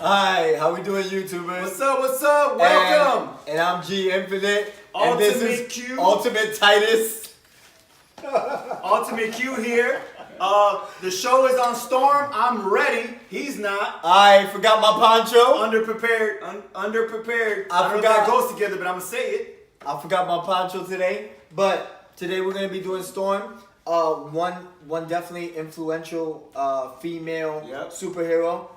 Hi, how we doing, YouTubers? What's up? What's up? Welcome. And I'm G Infinite. Ultimate and this is Q. Ultimate Titus. Ultimate Q here. The show is on Storm. I'm ready. He's not. I forgot my poncho. Underprepared. Underprepared. I I don't know if forgot. that goes together, but I'm gonna say it. I forgot my poncho today. But today we're gonna be doing Storm. One definitely influential female Yep. superhero.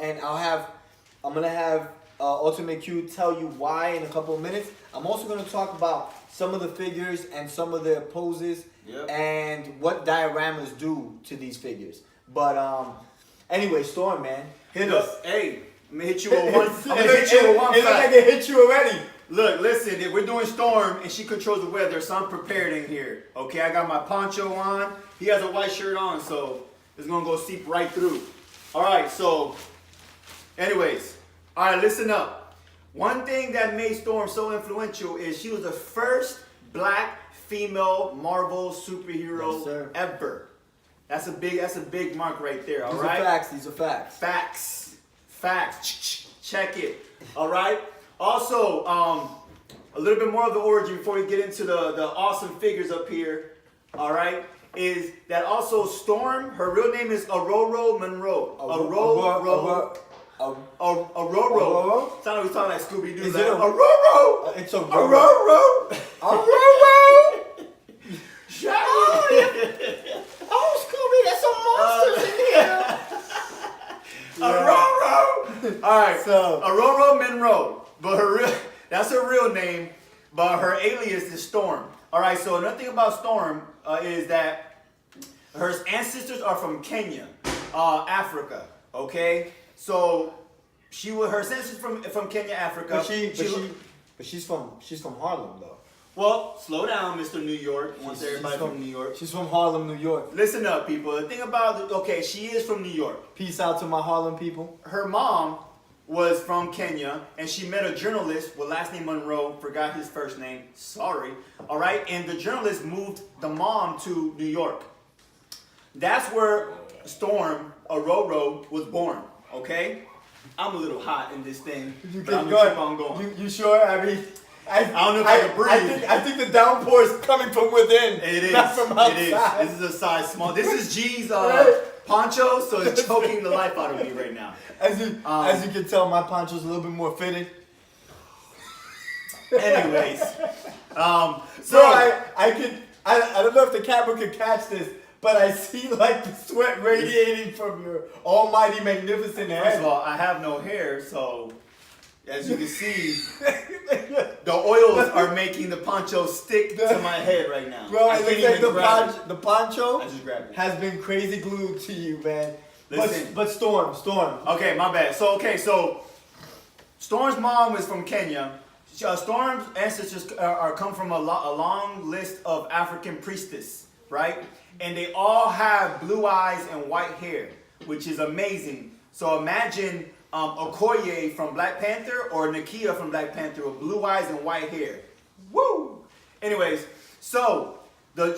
And I'm gonna have Ultimate Q tell you why in a couple of minutes. I'm also gonna talk about some of the figures and some of the poses Yep. and what dioramas do to these figures. But anyway, Storm, man, hit us. Look, hey, I'm gonna hit you with one. I'm gonna hit It you with one look like fact. it hit you already. Look, listen. If we're doing Storm and she controls the weather, so I'm prepared in here. Okay, I got my poncho on. He has a white shirt on, so it's gonna go seep right through. All right, so, anyways, all right, listen up. One thing that made Storm so influential is she was the first black female Marvel superhero Yes, sir. ever. That's a big mark right there. All These right. are facts. These are facts. Facts. Check it. All right. Also, a little bit more of the origin before we get into the awesome figures up here. All right. Is that also Storm? Her real name is Ororo Monroe. Ororo. Ororo? Sound like we're talking like Scooby Doo. Is Like, it a- Ororo? It's a Ororo. Ororo. Shut up. Oh, Scooby, there's some monsters in here. Ororo. All right. So- Ororo Monroe, but that's her real name, but her alias is Storm. All right. So another thing about Storm is that her ancestors are from Kenya, Africa. Okay. So her ancestors from Kenya, Africa. But she's from Harlem though. Well, slow down, Mr. New York. Once everybody from New York. She's from Harlem, New York. Listen up, people. The thing about she is from New York. Peace out to my Harlem people. Her mom was from Kenya, and she met a journalist with last name Monroe. Forgot his first name. Sorry. All right. And the journalist moved the mom to New York. That's where Storm Ororo was born. Okay. I'm a little hot in this thing, but I'm gonna keep on going. You sure? I mean, I don't know if I can breathe. I think the downpour is coming from within. It is. Not from outside. It is. This is a size small. This is G's poncho, so it's choking the life out of me right now. As you can tell, my poncho's a little bit more fitted. Anyways, So I don't know if the camera could catch this, but I see like the sweat radiating from your almighty magnificent head. first of all, I have no hair, so as you can see, the oils are making the poncho stick to my head right now. Bro, I it can't looks like even grab it. the poncho I just grabbed it. has been crazy glued to you, man. Listen. But Storm. Okay, my bad. So Storm's mom was from Kenya. Storm's ancestors come from a long list of African priestess, right? And they all have blue eyes and white hair, which is amazing. So imagine Okoye from Black Panther or Nakia from Black Panther with blue eyes and white hair. Woo! Anyways, so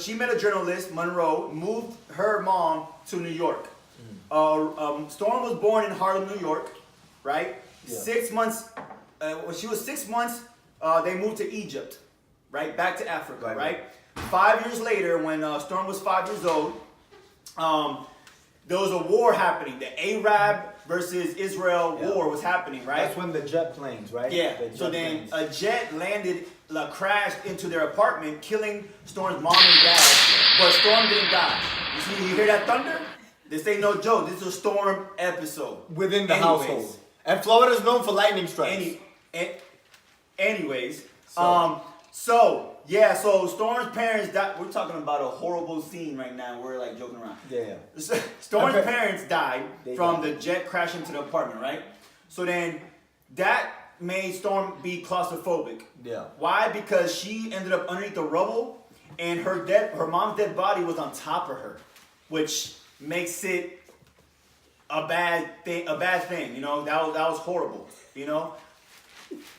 she met a journalist, Monroe, moved her mom to New York. Storm was born in Harlem, New York, right? Yeah. 6 months, when she was 6 months, they moved to Egypt, right? Back to Africa, right? 5 years later, when Storm was 5 years old, there was a war happening. The Arab versus Israel war was happening, right? That's when the jet planes, right? Yeah. The jet So then planes. a jet landed, crashed into their apartment, killing Storm's mom and dad. But Storm didn't die. You hear that thunder? This ain't no joke. This is a Storm episode. Within the Anyways. household. And Florida's known for lightning strikes. Anyways, So- so Storm's parents died. We're talking about a horrible scene right now. We're like joking around. Yeah. Storm's Okay. parents died They from died. the jet crash into the apartment, right? So then that made Storm be claustrophobic. Yeah. Why? Because she ended up underneath the rubble, and her mom's dead body was on top of her, which makes it a bad thing. You know, that was horrible. You know.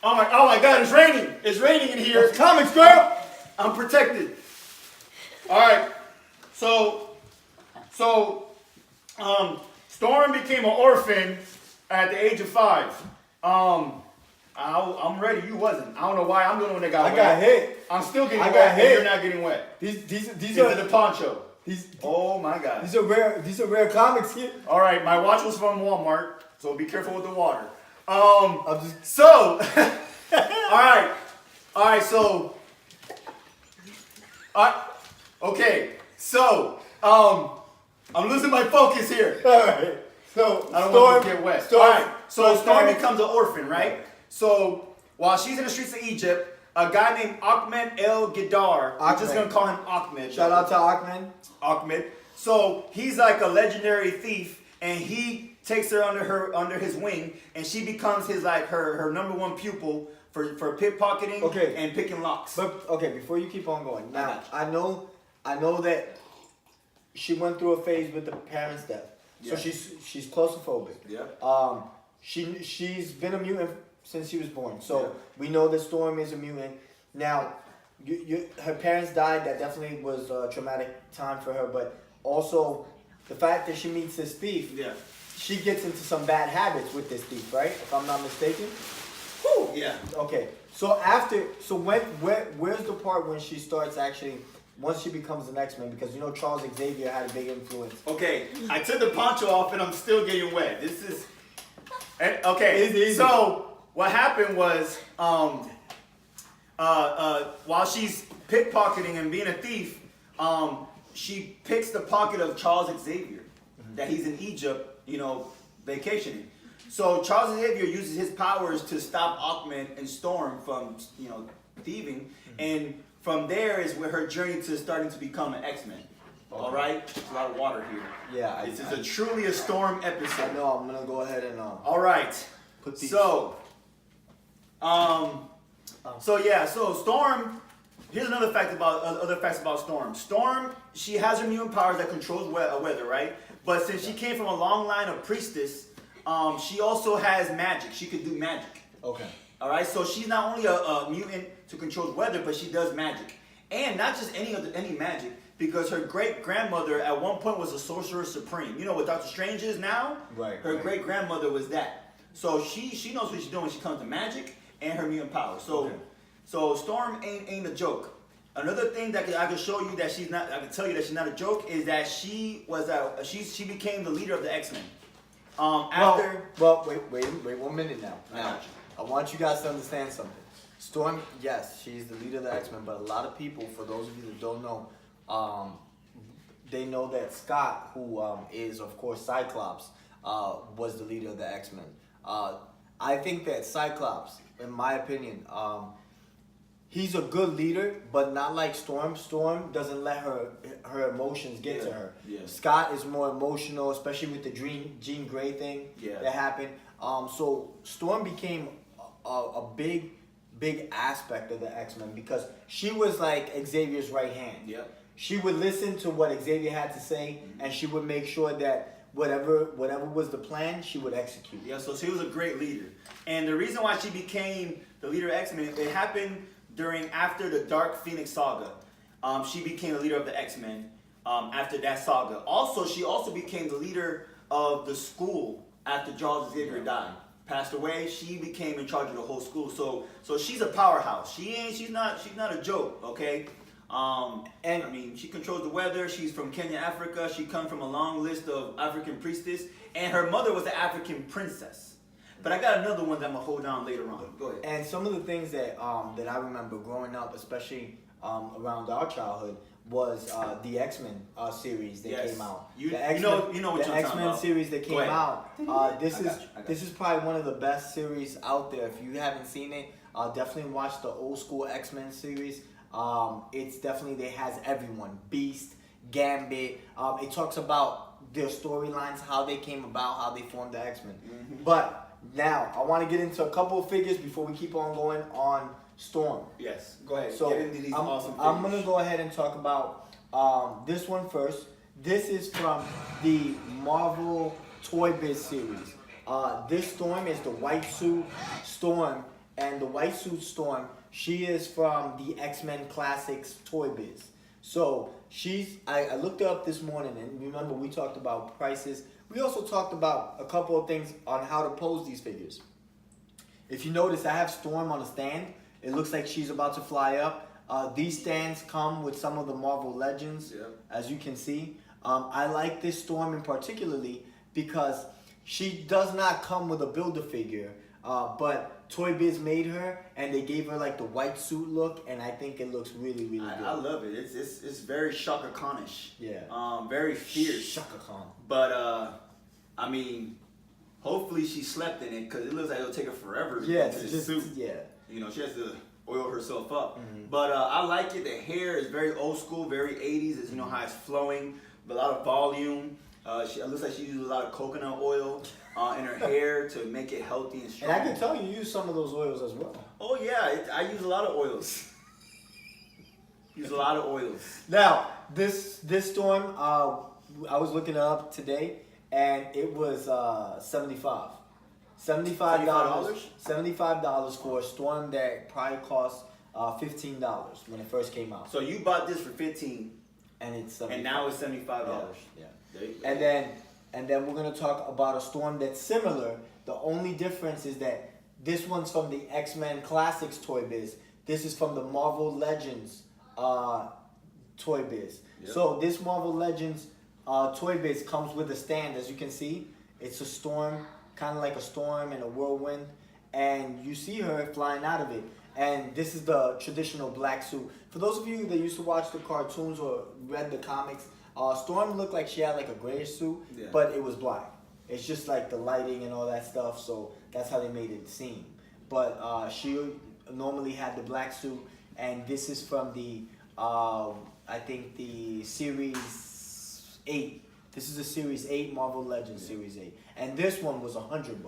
Oh my God! It's raining. It's raining in here. It's comics, girl. I'm protected. All right. Storm became an orphan at the age of 5. I'm ready. You wasn't. I don't know why I'm the one that got I wet. got hit. I'm still getting I wet. got And hit. you're not getting wet. These Is are it the poncho? these Oh my God. these are rare comics here. All right. My watch was from Walmart, so be careful with the water. I'm just So, all right. So, okay. So, I'm losing my focus here. all right. So I don't want to get wet. Storm, All right. So Storm parents- becomes an orphan, right? So while she's in the streets of Egypt, a guy named Ahmed El Gadar, I'm just Ahmed. gonna call him Ahmed. Shout out to Ahmed. Ahmed. So he's like a legendary thief, and he takes her under his wing, and she becomes his like her number one pupil for pickpocketing Okay. and picking locks. But okay, before you keep on going, now got I know that she went through a phase with the parents' death, so Yeah. she's claustrophobic. Yeah. She's been a mutant since she was born, so Yeah. we know that Storm is a mutant. Now, her parents died. That definitely was a traumatic time for her, but also the fact that she meets this thief, Yeah. she gets into some bad habits with this thief, right? If I'm not mistaken. Whew. Yeah. Okay, where's the part when she starts actually, once she becomes an X-Men, because you know Charles Xavier had a big influence. Okay, I took the poncho off and I'm still getting wet. This is okay. Easy. So what happened was, while she's pickpocketing and being a thief, she picks the pocket of Charles Xavier, that he's in Egypt, vacationing. So Charles Xavier uses his powers to stop Ahmed and Storm from, thieving, and from there is where her journey to starting to become an X-Men. All right, there's a lot of water here. Yeah, This is truly a Storm I episode. know. I'm gonna go ahead and All right. put these. So Storm. Here's another fact about other facts about Storm. Storm, she has her mutant powers that controls weather, right? But since she came from a long line of priestess, she also has magic. She could do magic. Okay. All right, so she's not only a mutant to control weather, but she does magic, and not just any magic. Because her great grandmother at one point was a sorcerer supreme. You know what Doctor Strange is now? Right. Her right. great grandmother was that. So she knows what she's doing when she comes to magic and her mutant power. So Okay. so Storm ain't a joke. Another thing that I can show you that she's not, I can tell you that she's not a joke, is that she became the leader of the X-Men. After Well, wait 1 minute now. I Now, got you. I want you guys to understand something. Storm, yes, she's the leader of the X-Men, but a lot of people, for those of you that don't know, they know that Scott, who is of course Cyclops, was the leader of the X-Men. I think that Cyclops, in my opinion, he's a good leader, but not like Storm. Storm doesn't let her emotions get to her. Yeah. Scott is more emotional, especially with the Jean Grey thing Yeah. that happened. So Storm became a big aspect of the X-Men because she was like Xavier's right hand. Yep. She would listen to what Xavier had to say, and she would make sure that whatever was the plan, she would execute. Yeah, so she was a great leader. And the reason why she became the leader of X-Men, it happened after the Dark Phoenix saga. She became the leader of the X-Men after that saga. Also, she also became the leader of the school after Charles Xavier died. Passed away, she became in charge of the whole school. So she's a powerhouse. She's not a joke, okay? And I mean, she controls the weather. She's from Kenya, Africa. She comes from a long list of African priestess, and her mother was an African princess. But I got another one that I'm gonna hold down later on. Go ahead. And some of the things that I remember growing up, especially around our childhood, was the X-Men series that Yes. came out. You The know X-Men, what the you're talking X-Men about. series that Go came ahead. out. This I got you. is probably one of the best series out there. If you haven't seen it, definitely watch the old school X-Men series. It's definitely, it has everyone. Beast, Gambit. It talks about their storylines, how they came about, how they formed the X-Men. Mm-hmm. But now I want to get into a couple of figures before we keep on going on Storm. Yes. Go ahead. So Get into these awesome I'm figures. gonna go ahead and talk about this one first. This is from the Marvel Toy Biz series. This Storm is the White Suit Storm, and the White Suit Storm, she is from the X-Men Classics Toy Biz. So I looked her up this morning, and remember we talked about prices. We also talked about a couple of things on how to pose these figures. If you notice, I have Storm on a stand. It looks like she's about to fly up. These stands come with some of the Marvel Legends, as you can see. I like this Storm in particularly because she does not come with a Build-A-Figure, but Toy Biz made her, and they gave her like the white suit look, and I think it looks really, really good. I love it. It's very Shaka Khan-ish. Yeah. Very fierce. Shaka Khan. But I mean, hopefully she slept in it because it looks like it'll take her forever to Yeah, get to the suit. yeah. You know, she has to oil herself up. But I like it. The hair is very old school, very 80s. It's, you know how it's flowing, a lot of volume. It looks like she uses a lot of coconut oil in her hair to make it healthy and strong. And I can tell you use some of those oils as well. Oh yeah, I use a lot of oils. Use a lot of oils. Now, this Storm, I was looking it up today, and it was $75. $75. $75 for a Storm that probably cost $15 when it first came out. So you bought this for $15, And it's $75. and now it's $75. Yeah. There you go. And then we're gonna talk about a Storm that's similar. The only difference is that this one's from the X-Men Classics Toy Biz. This is from the Marvel Legends Toy Biz. Yep. So this Marvel Legends Toy Biz comes with a stand, as you can see. It's a Storm, kind of like a storm and a whirlwind, and you see her flying out of it. And this is the traditional black suit. For those of you that used to watch the cartoons or read the comics, Storm looked like she had like a grayish suit, but it was black. It's just like the lighting and all that stuff, so that's how they made it seem. But she normally had the black suit, and this is from the, I think the Series 8. This is a Series 8, Marvel Legends Series 8. And this one was $100.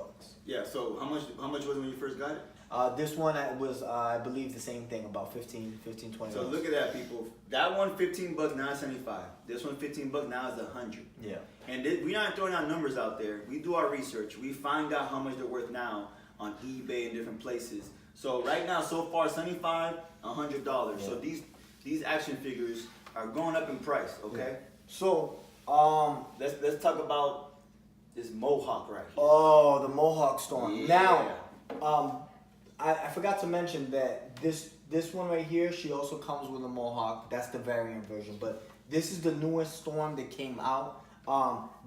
Yeah, so how much was it when you first got it? This one was, I believe, the same thing, about 15, 20. So look at that, people. That one $15, now it's $75. This one $15, now it's $100. Yeah. And we're not throwing out numbers out there. We do our research. We find out how much they're worth now on eBay and different places. So right now, so far, $75, $100. Yeah. So these action figures are going up in price. Okay. Yeah. So let's talk about this Mohawk right here. Oh, the Mohawk Storm. Yeah. Now, I forgot to mention that this one right here, she also comes with a Mohawk. That's the variant version, but this is the newest Storm that came out.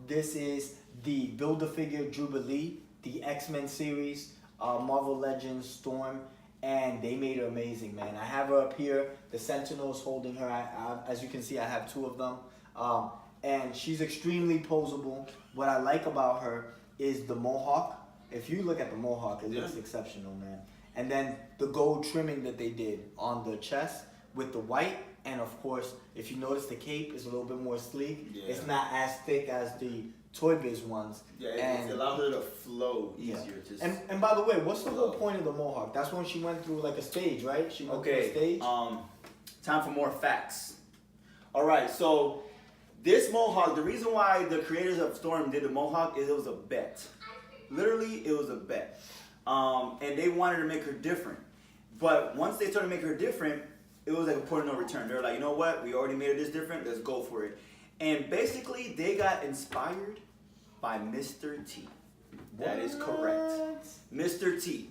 This is the Build-A-Figure Jubilee, the X-Men series, Marvel Legends Storm, and they made her amazing, man. I have her up here. The Sentinel's holding her. As you can see, I have two of them. And she's extremely posable. What I like about her is the Mohawk. If you look at the Mohawk, it looks exceptional, man. And then the gold trimming that they did on the chest with the white. And of course, if you notice, the cape is a little bit more sleek. Yeah. It's not as thick as the Toy Biz ones. Yeah, and it allows her to flow easier. Just and by the way, what's the whole point of the Mohawk? That's when she went through like a stage, right? She went through a stage. Time for more facts. All right, so this Mohawk, the reason why the creators of Storm did the Mohawk is it was a bet. Literally, it was a bet. And they wanted to make her different. But once they started making her different, it was like a point of no return. They were like, you know what? We already made her this different. Let's go for it. And basically, they got inspired by Mr. T. That is correct. Mr. T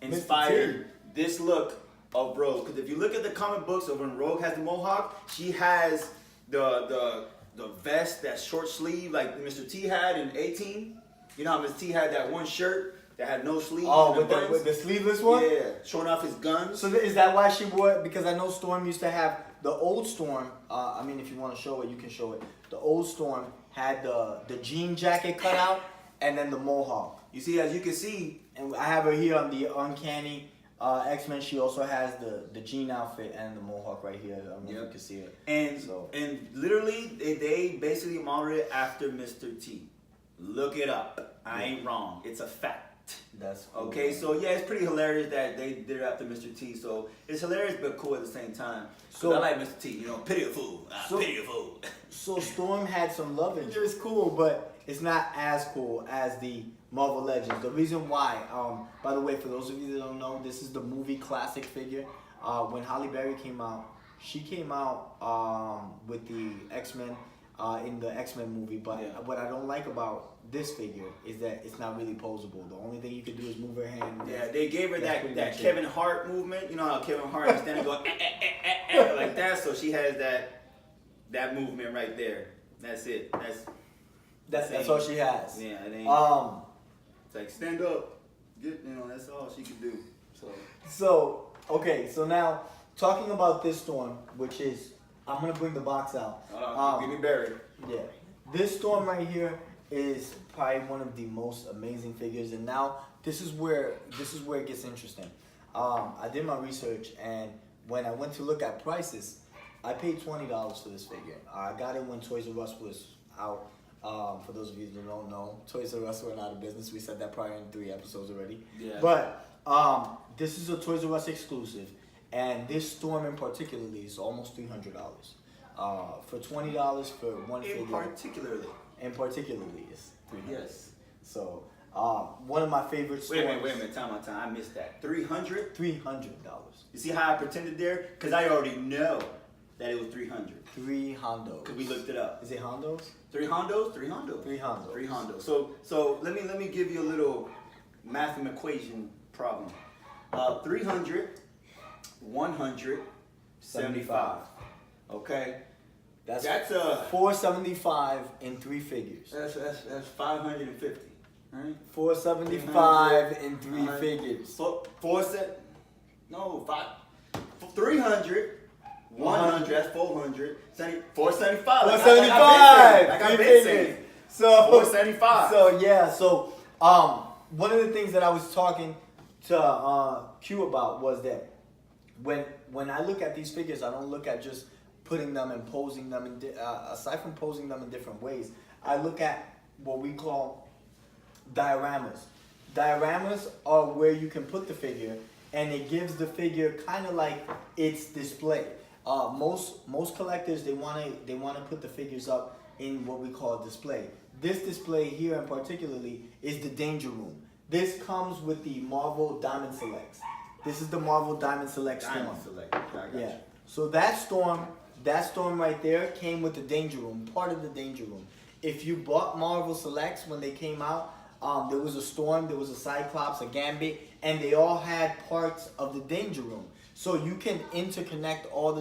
inspired this look of Rogue. Because if you look at the comic books of when Rogue has the Mohawk, she has the vest, that short sleeve like Mr. T had in 18. You know how Mr. T had that one shirt that had no sleeves? Oh, with the sleeveless one? Yeah, showing off his guns. So is that why she wore it? Because I know Storm used to have the old Storm. I mean, if you want to show it, you can show it. The old Storm had the jean jacket cut out and then the Mohawk. You see, as you can see, and I have her here on the Uncanny X-Men. She also has the jean outfit and the Mohawk right here. I don't know if you can see it. And literally, they basically modeled it after Mr. T. Look it up. I ain't wrong. It's a fact. That's cool. Okay, so yeah, it's pretty hilarious that they did it after Mr. T. So it's hilarious but cool at the same time. So I like Mr. T. You know, pity a fool. Pity a fool. So Storm had some love interest. It's cool, but it's not as cool as the Marvel Legends. The reason why, by the way, for those of you that don't know, this is the movie classic figure. When Halle Berry came out, She came out with the X-Men in the X-Men movie, but Yeah. what I don't like about this figure is that it's not really posable. The only thing you can do is move her hand. Yeah, they gave her That's pretty that much it. Kevin Hart movement. You know how Kevin Hart is standing going like that. So she has that movement right there. That's it. That's all she has. Yeah, it ain't. It's like stand up. That's all she can do. So okay, so now talking about this Storm, which is I'm gonna bring the box out. Give me Barry. Yeah, this Storm right here is probably one of the most amazing figures, and now this is where it gets interesting. I did my research, and when I went to look at prices, I paid $20 for this figure. I got it when Toys R Us was out. For those of you who don't know, Toys R Us went out of business. We said that prior in 3 episodes already. Yeah. But this is a Toys R Us exclusive, and this Storm in particularly is almost $300. For $20 for one figure. In particularly is $300. Yes. So one of my favorite Storms. Wait a minute. Time. I missed that. $300. $300. You see how I pretended there? Because I already know that it was 300. 3 Hondos. Because we looked it up. Is it Hondos? 3 Hondos? 3 Hondos. 3 Hondos. 3 Hondos. So let me give you a little mathematical equation problem. 300, 175. Okay. That's a $475 in 3 figures. that's 550. Right? $475 in 3 figures. 300. 100, that's 400. 475. 475. Like I've been saying. So 475. So yeah. So one of the things that I was talking to Q about was that when I look at these figures, I don't look at just putting them and posing them in aside from posing them in different ways. I look at what we call dioramas. Dioramas are where you can put the figure, and it gives the figure kind of like its display. Most collectors they wanna put the figures up in what we call a display. This display here in particularly is the Danger Room. This comes with the Marvel Diamond Selects. This is the Marvel Diamond Select Storm. Diamond Select. I got Yeah. you. So that storm right there came with the Danger Room, part of the Danger Room. If you bought Marvel Selects when they came out, there was a Storm, there was a Cyclops, a Gambit, and they all had parts of the Danger Room. So you can interconnect all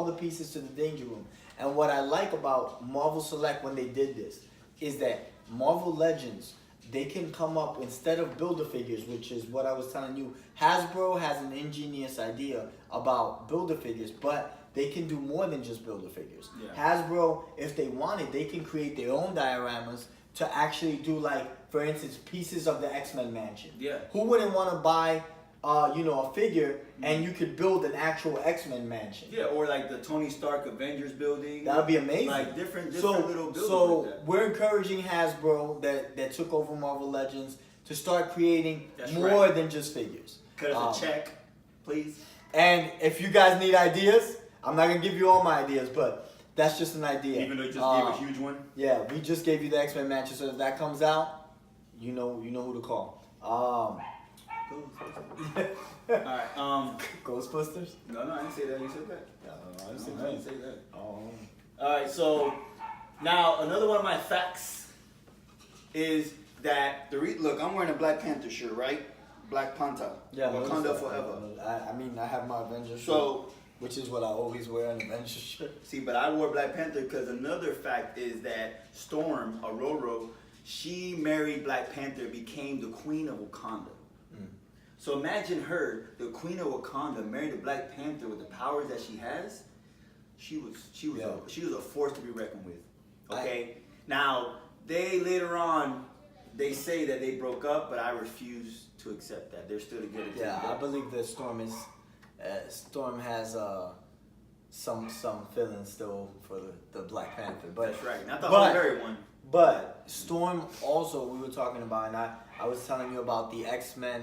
the pieces to the Danger Room. And what I like about Marvel Select when they did this is that Marvel Legends, they can come up instead of Build-A-Figures, which is what I was telling you. Hasbro has an ingenious idea about Build-A-Figures, but they can do more than just Build-A-Figures. Yeah. Hasbro, if they wanted, they can create their own dioramas to actually do, like, for instance, pieces of the X-Men mansion. Yeah. Who wouldn't want to buy, a figure and you could build an actual X-Men mansion? Yeah, or like the Tony Stark Avengers building. That would be amazing. Like different So little buildings like that. we're encouraging Hasbro that took over Marvel Legends to start creating That's more right. than just figures. Cut us a check, please. And if you guys need ideas, I'm not gonna give you all my ideas, but that's just an idea. Even though you just gave a huge one. Yeah, we just gave you the X-Men mansion, so if that comes out, you know who to call. Alright, Ghostbusters? No, I didn't say that. You said that. I I didn't say that. Oh. Alright, so now another one of my facts is that look, I'm wearing a Black Panther shirt, right? Black Panther. Yeah, Wakanda forever. I have my Avengers shirt, So, which is what I always wear, an Avengers shirt. see, but I wore Black Panther because another fact is that Storm, Ororo, she married Black Panther, became the Queen of Wakanda. So imagine her, the Queen of Wakanda, married a Black Panther with the powers that she has. She was a force to be reckoned with. Okay. Now they later on, they say that they broke up, but I refuse to accept that. They're still together. Yeah, I believe that Storm has some feelings still for the Black Panther, but That's right. Not the Halle Berry one. But Storm also, we were talking about, and I was telling you about the X-Men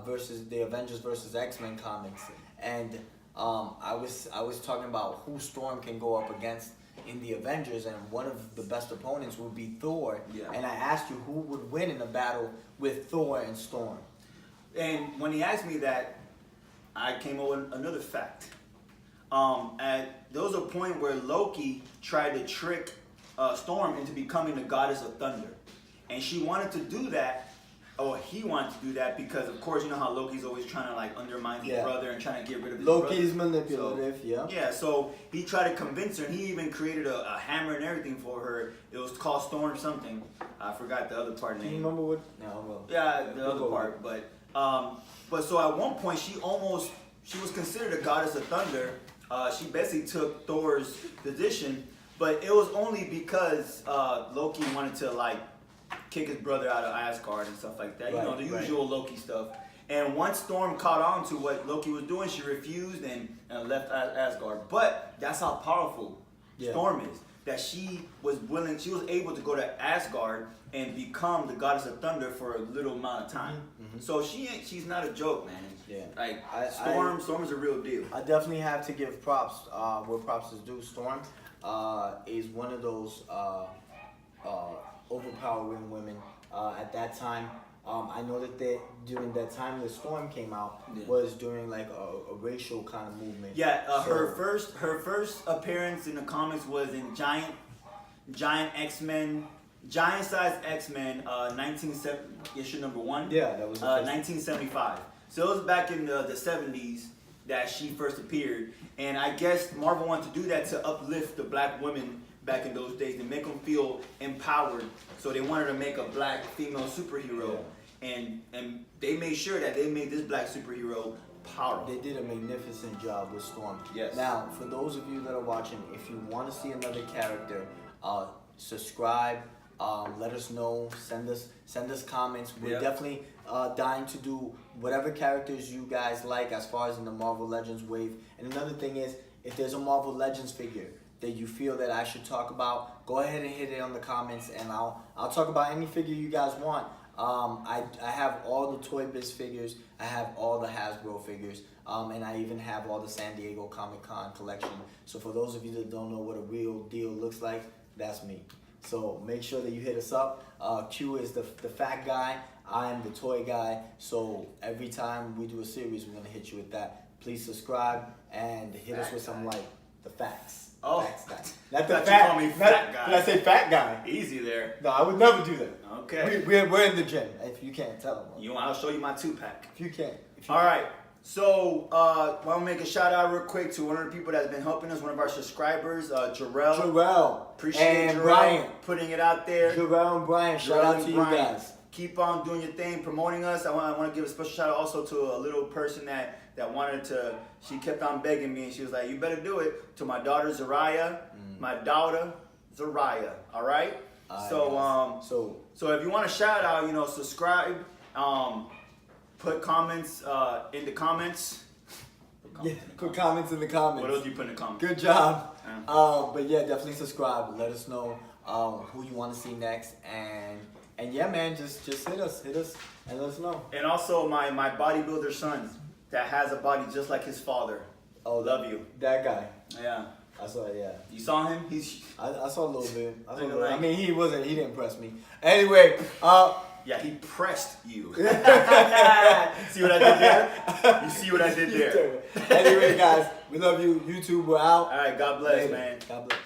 versus the Avengers versus X-Men comics, and I was talking about who Storm can go up against in the Avengers, and one of the best opponents would be Thor. Yeah. And I asked you who would win in a battle with Thor and Storm. And when he asked me that, I came up with another fact. There was a point where Loki tried to trick Storm into becoming the goddess of thunder, and she wanted to do that, or he wanted to do that because, of course, you know how Loki's always trying to like undermine his brother and trying to get rid of his brother. Loki's manipulative, Yeah, so he tried to convince her, and he even created a hammer and everything for her. It was called Storm something. I forgot the other part Do name. you remember what? No, well. Yeah, the other part, but so at one point she was considered a goddess of thunder. She basically took Thor's position, but it was only because Loki wanted to like kick his brother out of Asgard and stuff like that. You know, the usual Loki stuff. And once Storm caught on to what Loki was doing, she refused and left Asgard. But that's how powerful Storm is. That she was able to go to Asgard and become the goddess of thunder for a little amount of time. So she's not a joke, man. Yeah. Like Storm is a real deal. I definitely have to give props where props is due. Storm is one of those overpowering women at that time. I know that during that time the Storm came out was during like a racial kind of movement. Yeah, her first appearance in the comics was in Giant X-Men, Giant Size X-Men, 1970 issue number 1. Yeah, that was 1975. So it was back in the 70s that she first appeared, and I guess Marvel wanted to do that to uplift the black women back in those days and make them feel empowered. So they wanted to make a black female superhero, and they made sure that they made this black superhero powerful. They did a magnificent job with Storm. Yes. Now, for those of you that are watching, if you want to see another character, subscribe. Let us know. Send us comments. We're definitely dying to do whatever characters you guys like as far as in the Marvel Legends wave. And another thing is, if there's a Marvel Legends figure that you feel that I should talk about, go ahead and hit it on the comments, and I'll talk about any figure you guys want. I have all the Toy Biz figures. I have all the Hasbro figures. And I even have all the San Diego Comic-Con collection. So for those of you that don't know what a real deal looks like, that's me. So make sure that you hit us up. Q is the fat guy. I am the toy guy. So every time we do a series, we're gonna hit you with that. Please subscribe and hit us with some like the facts. Oh, facts. Not the thought you fat. called me fat guy. Did I say fat guy? Easy there. No, I would never do that. Okay. We're in the gym. If you can't tell. I'll show you my 2-pack. If you can't. All right. So, I want to make a shout out real quick to one of the people that's been helping us, one of our subscribers, Jarrell. Jarrell. Appreciate and Jarrell Brian. putting it out there. Jarrell and Brian, shout out to you guys. Keep on doing your thing, promoting us. I want to give a special shout out also to a little person that wanted to, she kept on begging me, and she was like, you better do it, to my daughter, Zariah. My daughter, Zariah. All right? So if you want a shout out, subscribe, put comments in the comments. Put comments in the comments. What else do you put in the comments? Good job. But yeah, definitely subscribe. Let us know who you want to see next, and yeah, man, just hit us, and let us know. And also my bodybuilder son that has a body just like his father. Oh, love you. That guy. Yeah. I saw it. Yeah. You saw him? I saw a little bit. Like, I mean, he didn't impress me. Anyway. Yeah, he pressed you. See what I did there? You see what I did there? Anyway, guys, we love you. YouTube, we're out. All right, God bless, Later. man. God bless.